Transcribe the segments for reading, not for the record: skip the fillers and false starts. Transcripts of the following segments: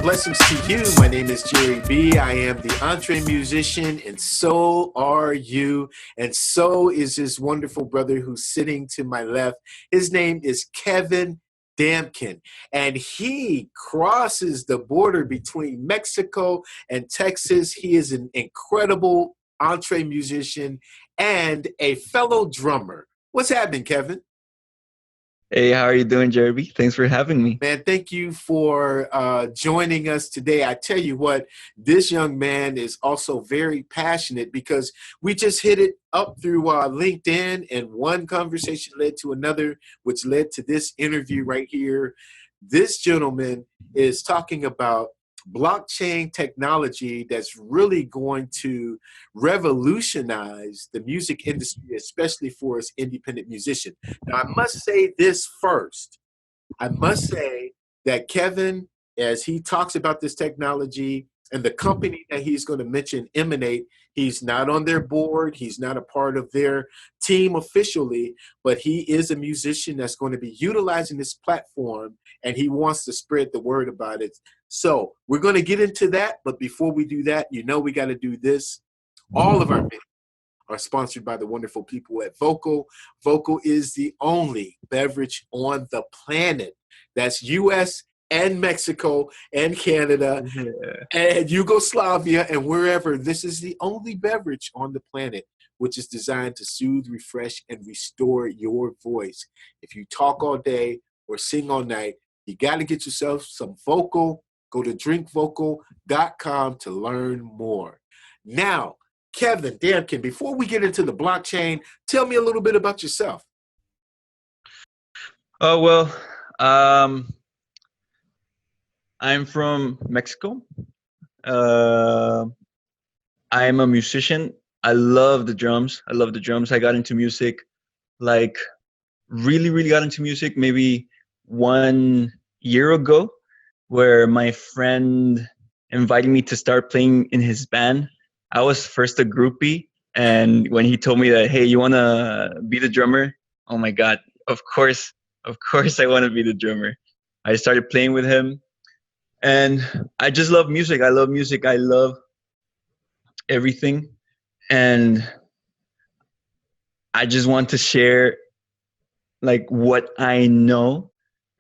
blessings to you. My name is Jere B. I am the EntreMusician, and so are you. And so is this wonderful brother who's sitting to my left. His name is Kevin Damken, and he crosses the border between Mexico and Texas. He is an incredible EntreMusician and a fellow drummer. What's happening, Kevin? Hey, how are you doing, Jeremy? Thanks for having me. Man, thank you for joining us today. I tell you what, this young man is also very passionate because we just hit it up through LinkedIn, and one conversation led to another, which led to this interview right here. This gentleman is talking about blockchain technology that's really going to revolutionize the music industry, especially for us independent musicians. Now, I must say this first. I must say that Kevin, as he talks about this technology and the company that he's going to mention, Emanate, he's not on their board. He's not a part of their team officially, but he is a musician that's going to be utilizing this platform, and he wants to spread the word about it. So we're going to get into that. But before we do that, you know we got to do this. All of our videos are sponsored by the wonderful people at Vocal. Vocal is the only beverage on the planet that's U.S. and Mexico and Canada and Yugoslavia and wherever. This is the only beverage on the planet which is designed to soothe, refresh, and restore your voice. If you talk all day or sing all night, you got to get yourself some Vocal. Go to drinkvocal.com to learn more. Now, Kevin Damken, before we get into the blockchain, tell me a little bit about yourself. Oh, well, I'm from Mexico. I'm a musician. I love the drums. I got into music, like really got into music maybe 1 year ago, where my friend invited me to start playing in his band. I was first a groupie, and when he told me that, hey, you want to be the drummer? Oh my God, of course I want to be the drummer. I started playing with him, and I just love music. I love everything, and I just want to share like what I know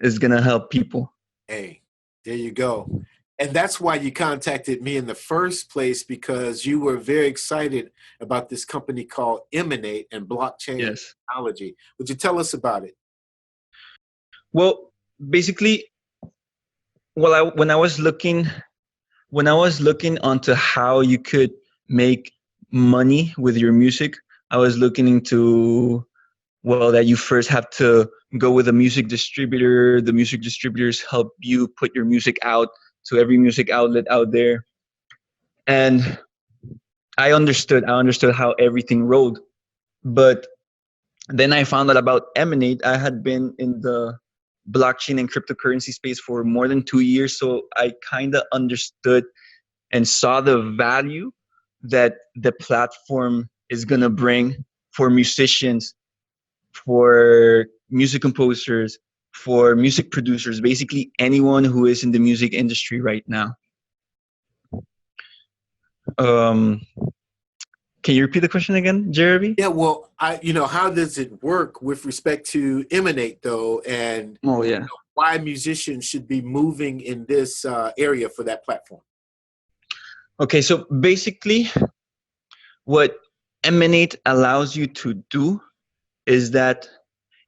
is going to help people. Hey, there you go. And that's why you contacted me in the first place, because you were very excited about this company called Emanate and blockchain technology. Would you tell us about it? Well, basically, when I was looking onto how you could make money with your music, I was looking into, well, that you first have to go with a music distributor. The music distributors help you put your music out to every music outlet out there. And I understood how everything rolled. But then I found out about Emanate. I had been in the blockchain and cryptocurrency space for more than 2 years. So I kind of understood and saw the value that the platform is going to bring for musicians, for music composers, for music producers, basically anyone who is in the music industry right now. Can you repeat the question again, Jeremy? Yeah, well, how does it work with respect to Emanate, though, and why musicians should be moving in this area for that platform? Okay, so basically, what Emanate allows you to do is that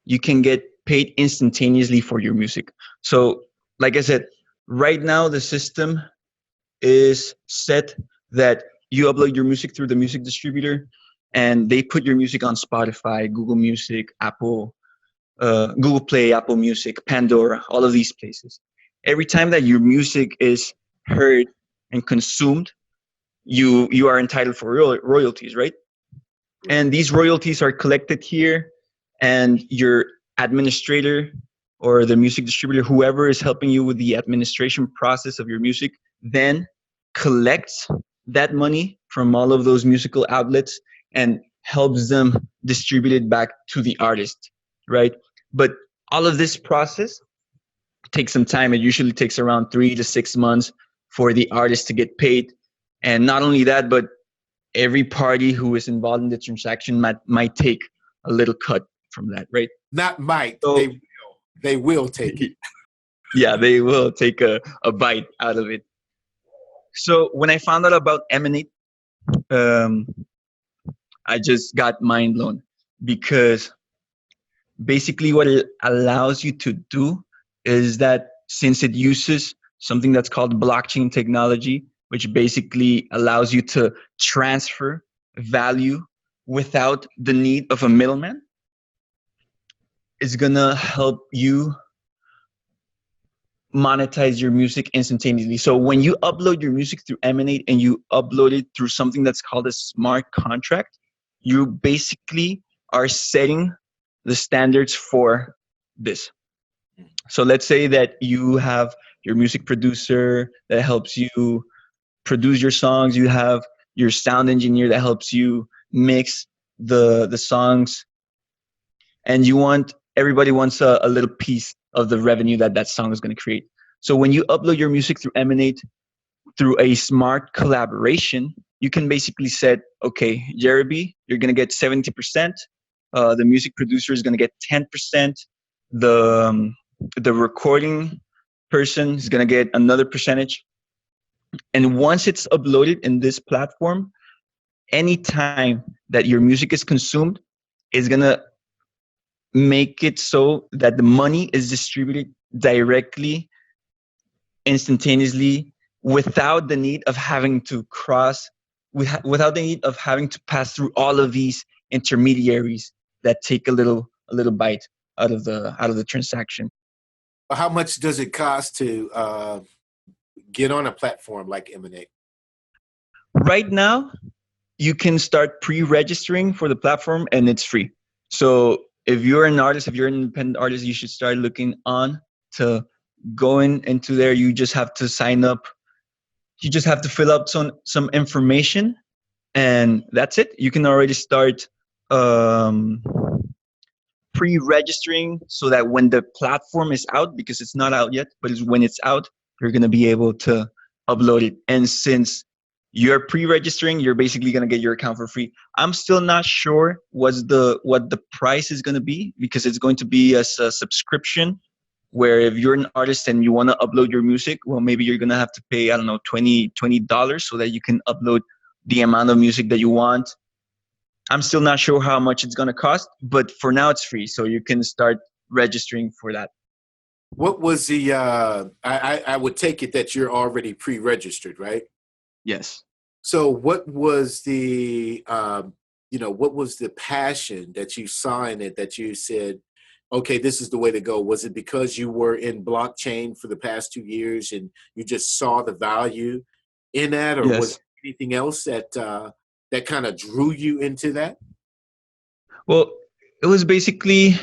you can get paid instantaneously for your music. So, like I said, right now the system is set that you upload your music through the music distributor, and they put your music on Spotify, Google Music, Apple, Google Play, Apple Music, Pandora, all of these places. Every time that your music is heard and consumed, you are entitled for royalties, right? And these royalties are collected here, and your administrator or the music distributor, whoever is helping you with the administration process of your music, then collects that money from all of those musical outlets and helps them distribute it back to the artist, right? But all of this process takes some time. It usually takes around 3 to 6 months for the artist to get paid. And not only that, but every party who is involved in the transaction might take a little cut from that, right? Not might, So, they will take it. yeah, they will take a bite out of it. So when I found out about Emanate, um, I just got mind blown, because basically what it allows you to do is that, since it uses something that's called blockchain technology, which basically allows you to transfer value without the need of a middleman, it's gonna help you monetize your music instantaneously. So when you upload your music through Emanate and you upload it through something that's called a smart contract, you basically are setting the standards for this. So let's say that you have your music producer that helps you produce your songs, you have your sound engineer that helps you mix the songs, and everybody wants a little piece of the revenue that song is going to create. So when you upload your music through Emanate, through a smart collaboration, you can basically set, okay, Jere, you're going to get 70%. The music producer is going to get 10%. The recording person is going to get another percentage. And once it's uploaded in this platform, anytime that your music is consumed, is going to make it so that the money is distributed directly, instantaneously, without the need of having to without the need of having to pass through all of these intermediaries that take a little bite out of the transaction. How much does it cost to get on a platform like Emanate? Right now, you can start pre-registering for the platform, and it's free. So if you're an artist, if you're an independent artist, you should start looking on to going into there. You just have to sign up. You just have to fill out some information, and that's it. You can already start pre-registering, so that when the platform is out, because it's not out yet, but when it's out, you're going to be able to upload it. And since you're pre-registering, you're basically going to get your account for free. I'm still not sure what the price is going to be, because it's going to be as a subscription, where if you're an artist and you want to upload your music, well, maybe you're going to have to pay, I don't know, $20 so that you can upload the amount of music that you want. I'm still not sure how much it's going to cost, but for now it's free. So you can start registering for that. What was the, I would take it that you're already pre-registered, right? Yes. So what was the, what was the passion that you signed it, that you said, okay, this is the way to go? Was it because you were in blockchain for the past 2 years and you just saw the value in that, or Yes. was there anything else that kind of drew you into that? Well, it was basically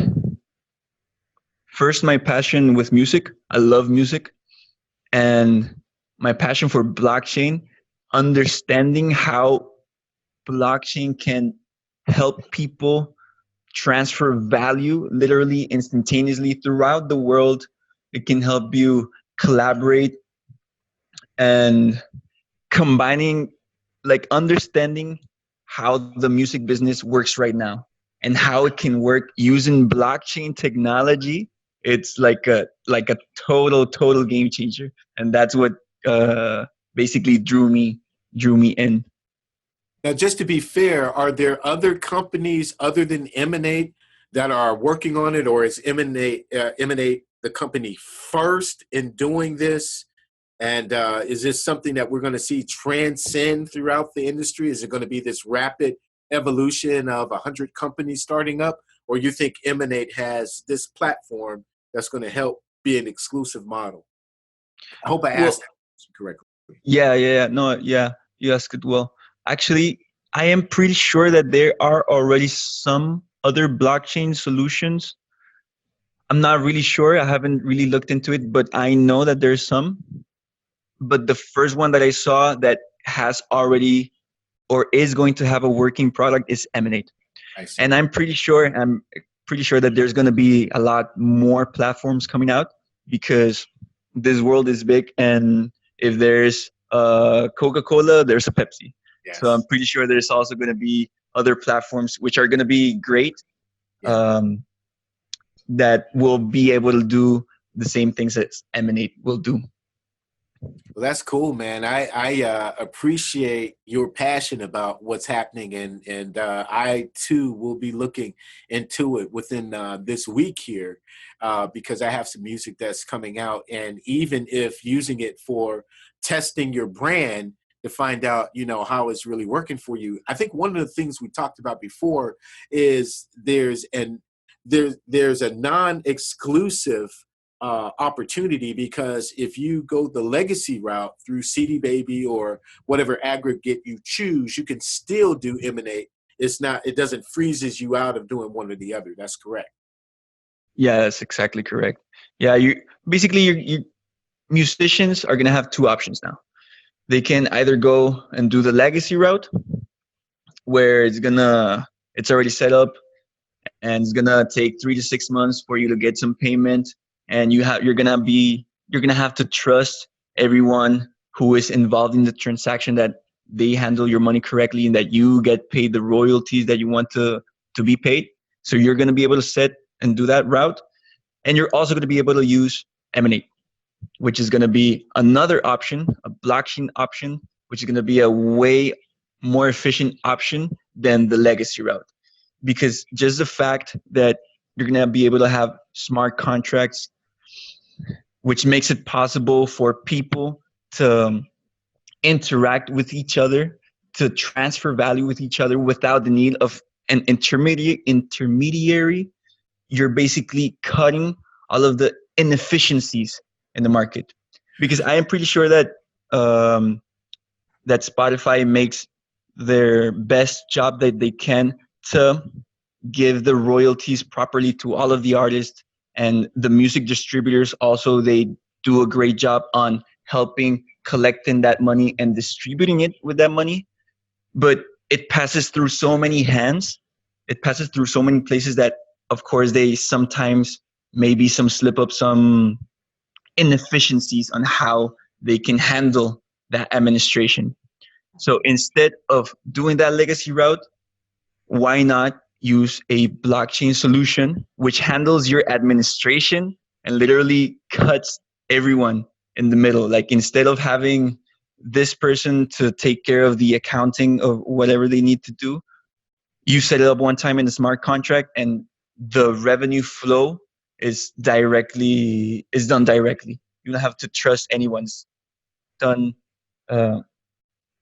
first my passion with music. I love music, and my passion for blockchain, understanding how blockchain can help people transfer value literally instantaneously throughout the world. It can help you collaborate, and combining, like, understanding how the music business works right now and how it can work using blockchain technology. It's like a total game changer, and that's what basically drew me in. Now, just to be fair, are there other companies other than Emanate that are working on it, or is Emanate the company first in doing this? And is this something that we're going to see transcend throughout the industry? Is it going to be this rapid evolution of 100 companies starting up, or you think Emanate has this platform that's going to help be an exclusive model? I hope I asked that question correctly. Yeah. No, yeah, you asked it well. Actually, I am pretty sure that there are already some other blockchain solutions. I'm not really sure. I haven't really looked into it, but I know that there's some. But the first one that I saw that has already or is going to have a working product is Emanate. I see. And I'm pretty sure that there's going to be a lot more platforms coming out, because this world is big, and if there's Coca-Cola, there's a Pepsi. So I'm Yes. pretty sure there's also going to be other platforms which are going to be great, Yeah. um, that will be able to do the same things that Emanate will do. Well, that's cool, man. I appreciate your passion about what's happening, and I too will be looking into it within this week here, because I have some music that's coming out, and even if using it for testing your brand to find out, how it's really working for you. I think one of the things we talked about before is there's a non-exclusive opportunity, because if you go the legacy route through CD Baby or whatever aggregate you choose, you can still do Emanate. It doesn't freezes you out of doing one or the other. That's correct. Yeah, that's exactly correct. Yeah, you musicians are gonna have two options now. They can either go and do the legacy route, where it's already set up, and it's gonna take 3 to 6 months for you to get some payment, and you're gonna have to trust everyone who is involved in the transaction, that they handle your money correctly and that you get paid the royalties that you want to be paid. So you're gonna be able to set and do that route, and you're also gonna be able to use Emanate, which is gonna be another option, a blockchain option, which is gonna be a way more efficient option than the legacy route, because just the fact that you're going to be able to have smart contracts, which makes it possible for people to interact with each other, to transfer value with each other without the need of an intermediary. You're basically cutting all of the inefficiencies in the market, because I am pretty sure that um, that Spotify makes their best job that they can to give the royalties properly to all of the artists, and the music distributors also, they do a great job on helping collecting that money and distributing it with that money. But it passes through so many hands, it passes through so many places, that of course they sometimes, maybe some slip up, some inefficiencies on how they can handle that administration. So instead of doing that legacy route, why not use a blockchain solution which handles your administration and literally cuts everyone in the middle? Like, instead of having this person to take care of the accounting of whatever they need to do, you set it up one time in a smart contract, and the revenue flow is done directly. You don't have to trust anyone's done, uh,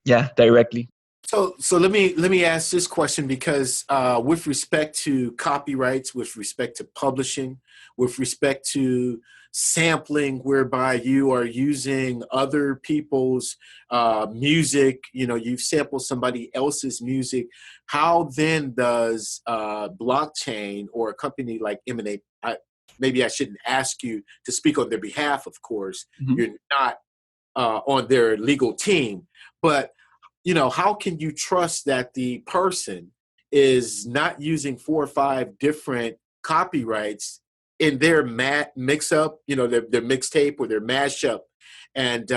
yeah, directly. So let me ask this question, because with respect to copyrights, with respect to publishing, with respect to sampling, whereby you are using other people's music, you've sampled somebody else's music. How then does blockchain or a company like Emanate? Maybe I shouldn't ask you to speak on their behalf. Of course, Mhm. you're not on their legal team, but how can you trust that the person is not using 4 or 5 different copyrights in their mix up, their mixtape or their mashup? And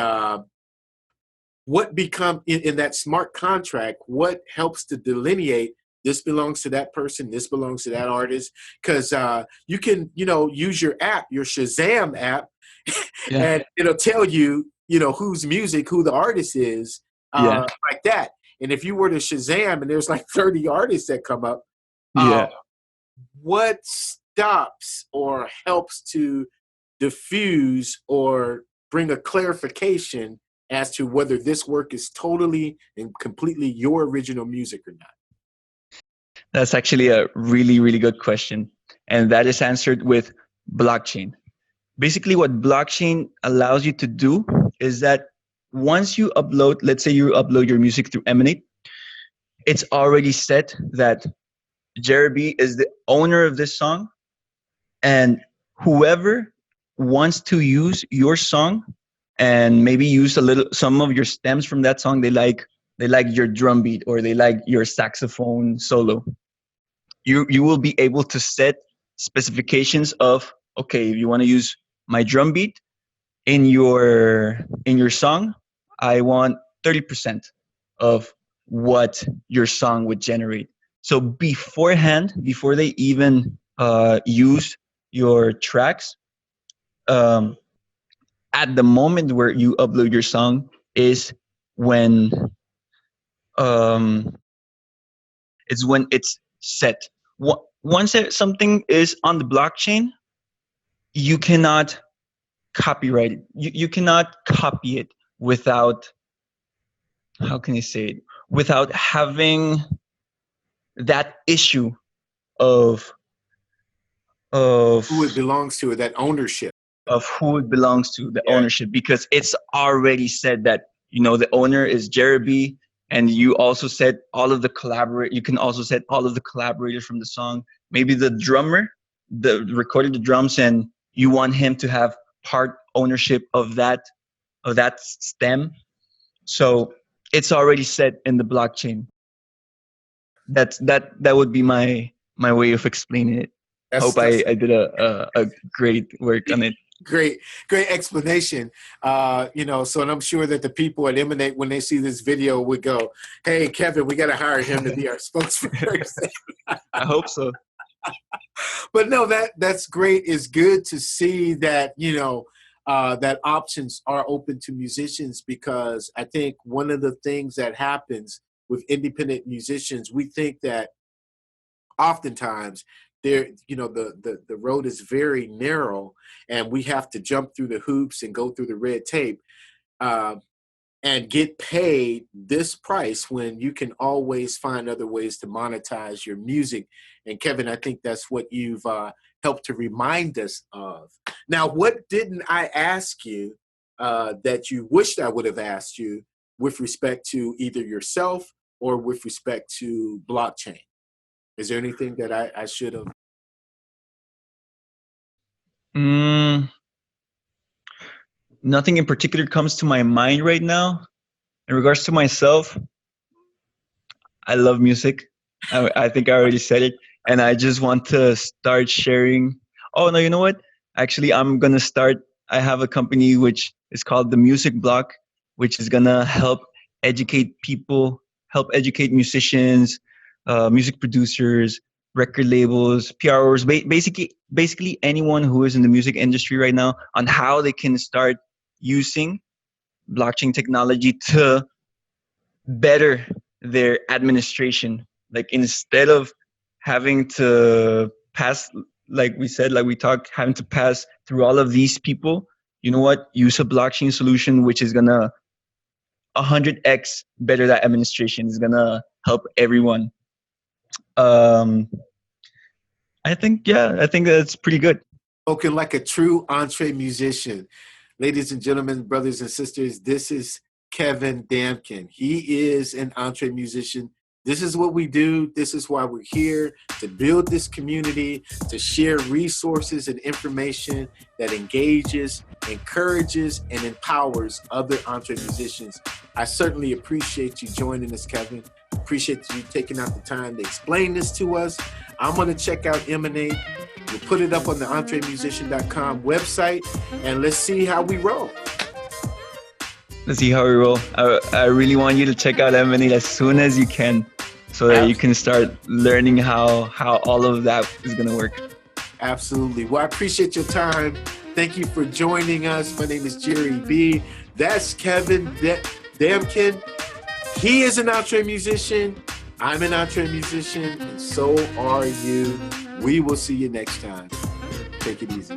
what become in that smart contract, what helps to delineate this belongs to that person, this belongs to that artist? Because you can, use your app, your Shazam app, Yeah. and it'll tell you, whose music, who the artist is, Yeah. like that. And if you were to Shazam and there's like 30 artists that come up, uh, Yeah. what stops or helps to diffuse or bring a clarification as to whether this work is totally and completely your original music or not? That's actually a really, really good question. And that is answered with blockchain. Basically, what blockchain allows you to do is that once you upload, let's say you upload your music through Emanate, it's already set that Jere is the owner of this song, and whoever wants to use your song and maybe use some of your stems from that song, they like your drum beat, or they like your saxophone solo, you will be able to set specifications of, okay, if you want to use my drum beat in your song, I want 30% of what your song would generate. So beforehand, before they even use your tracks, um, at the moment where you upload your song is when um, it's set. Once something is on the blockchain, you cannot copyright it. You cannot copy it without, how can I say it, without having that issue of Who it of belongs to, or that ownership. of who it belongs to, the Yeah. ownership, because it's already said that, the owner is Jere, and you also said all of the collaborate. You can also set all of the collaborators from the song. Maybe the drummer, the recorded the drums, and you want him to have part ownership of that stem. So it's already set in the blockchain. That would be my way of explaining it. That's Hope I did a great work on it. great explanation. So, and I'm sure that the people at Emanate, when they see this video, would go, "Hey, Kevin, we got to hire him to be our spokesperson." I hope so. But no, that's great. It's good to see that that options are open to musicians, because I think one of the things that happens with independent musicians, we think that oftentimes the road is very narrow, and we have to jump through the hoops and go through the red tape, uh, and get paid this price, when you can always find other ways to monetize your music. And Kevin, I think that's what you've helped to remind us of. Now, what didn't I ask you that you wished I would have asked you with respect to either yourself or with respect to blockchain? Is there anything that I should have? Nothing in particular comes to my mind right now. In regards to myself, I love music. I think I already said it, and I just want to start sharing. Oh no, you know what? Actually, I'm gonna start. I have a company which is called the Music Block, which is gonna help educate people, help educate musicians, music producers, record labels, PROs, basically anyone who is in the music industry right now, on how they can start using blockchain technology to better their administration. Like, instead of having to pass, like we said, like we talked, having to pass through all of these people, you know what? Use a blockchain solution which is gonna 100x better that administration. Is gonna help everyone. Um, I think that's pretty good. Spoken like a true EntreMusician. Ladies and gentlemen, brothers and sisters, this is Kevin Damken. He is an EntreMusician. This is what we do. This is why we're here, to build this community, to share resources and information that engages, encourages, and empowers other EntreMusicians. I certainly appreciate you joining us, Kevin. Appreciate you taking out the time to explain this to us. I'm going to check out Emanate. We'll put it up on the EntreMusician.com website, and let's see how we roll. Let's see how we roll. I really want you to check out Emante as soon as you can, so that you can start learning how all of that is going to work. Absolutely. Well, I appreciate your time. Thank you for joining us. My name is Jere B. That's Kevin Damken. He is an EntreMusician. I'm an EntreMusician, and so are you. We will see you next time. Take it easy.